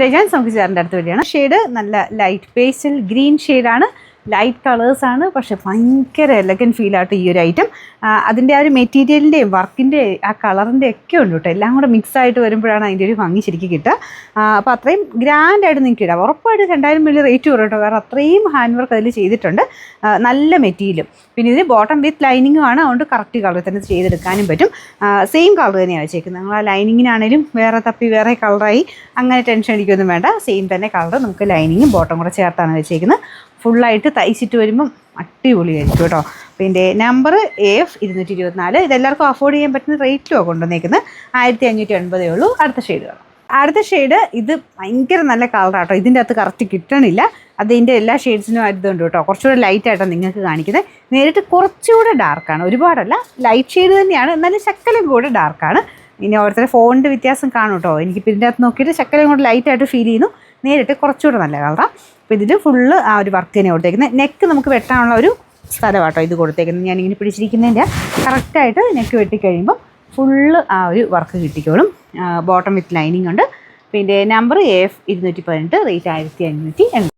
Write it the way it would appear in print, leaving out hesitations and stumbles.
Elegance നമുക്ക് ചേർന്ന അടുത്ത വീഡിയോ ആണ്. ഷെയ്ഡ് നല്ല ലൈറ്റ് പേസ്റ്റൽ ഗ്രീൻ ഷെയ്ഡാണ്, ലൈറ്റ് കളേഴ്സാണ്, പക്ഷെ ഭയങ്കര എലഗൻറ്റ് ഫീലായിട്ട് ഈ ഒരു ഐറ്റം. അതിൻ്റെ ആ ഒരു മെറ്റീരിയലിൻ്റെയും വർക്കിൻ്റെ ആ കളറിൻ്റെ ഒക്കെ ഉണ്ട് കേട്ടോ. എല്ലാം കൂടെ മിക്സായിട്ട് വരുമ്പോഴാണ് അതിൻ്റെ ഒരു ഭംഗി ശരിക്കും കിട്ടുക. അപ്പോൾ അത്രയും ഗ്രാൻഡായിട്ട് നിങ്ങൾക്ക് ഇടാം. ഉറപ്പായിട്ട് 2000 മില്ലി റേറ്റ് വരും കേട്ടോ, കാരണം അത്രയും ഹാൻഡ് വർക്ക് അതിൽ ചെയ്തിട്ടുണ്ട്. നല്ല മെറ്റീരിയലും പിന്നെ ഇതിന് ബോട്ടം വിത്ത് ലൈനിങ്ങും ആണ്, അതുകൊണ്ട് കറക്റ്റ് കളർ തന്നെ ചെയ്തെടുക്കാനും പറ്റും. സെയിം കളർ തന്നെയാണ് വെച്ചേക്കുന്നത്. നിങ്ങൾ ആ ലൈനിങ്ങിനാണേലും വേറെ തപ്പി വേറെ കളറായി അങ്ങനെ ടെൻഷൻ അടിക്കൊന്നും വേണ്ട. സെയിം തന്നെ കളർ നമുക്ക് ലൈനിങ്ങും ബോട്ടം കൂടെ ചേർത്താണ് വെച്ചേക്കുന്നത്. ഫുള്ളായിട്ട് തയ്ച്ചിട്ട് വരുമ്പം അടിപൊളിയായിരിക്കും കേട്ടോ. പിന്നെ നമ്പർ AF 224. ഇതെല്ലാവർക്കും അഫോർഡ് ചെയ്യാൻ പറ്റുന്ന റേറ്റിലാണ് കൊണ്ടുവന്നേക്കുന്നത്. 1580 ഉള്ളൂ. അടുത്ത ഷെയ്ഡ് ഇത് ഭയങ്കര നല്ല കളറാട്ടോ. ഇതിൻ്റെ അകത്ത് കറക്റ്റ് കിട്ടണില്ല. അതിൻ്റെ എല്ലാ ഷെയ്ഡ്സിനും ആയതുകൊണ്ട് കേട്ടോ കുറച്ചുകൂടെ ലൈറ്റായിട്ടാണ് നിങ്ങൾക്ക് കാണിക്കുന്നത്. നേരിട്ട് കുറച്ചുകൂടെ ഡാർക്കാണ്, ഒരുപാടല്ല, ലൈറ്റ് ഷെയ്ഡ് തന്നെയാണ്, എന്നാലും ശക്കലം കൂടെ ഡാർക്കാണ്. ഇനി ഓരോരുത്തരുടെ ഫോണിൻ്റെ വ്യത്യാസം കാണും കേട്ടോ. എനിക്കിപ്പോൾ ഇതിൻ്റെ അകത്ത് നോക്കിയിട്ട് ശക്കലം കൂടെ ലൈറ്റായിട്ട് ഫീൽ ചെയ്യുന്നു, നേരിട്ട് കുറച്ചുകൂടെ നല്ല കളറാണ്. അപ്പോൾ ഇതിൽ ഫുള്ള് ആ ഒരു വർക്ക് തന്നെ കൊടുത്തേക്കുന്നത്. നെക്ക് നമുക്ക് വെട്ടാനുള്ള ഒരു സ്ഥലമാട്ടോ ഇത് കൊടുത്തേക്കുന്നത്. ഞാനിങ്ങനെ പിടിച്ചിരിക്കുന്നതിൻ്റെ കറക്റ്റായിട്ട് നെക്ക് വെട്ടിക്കഴിയുമ്പോൾ ഫുള്ള് ആ ഒരു വർക്ക് കിട്ടിക്കോളും. ബോട്ടം വിത്ത് ലൈനിങ് ഉണ്ട്. പിന്നെ നമ്പർ AF 218, റേറ്റ് 1580.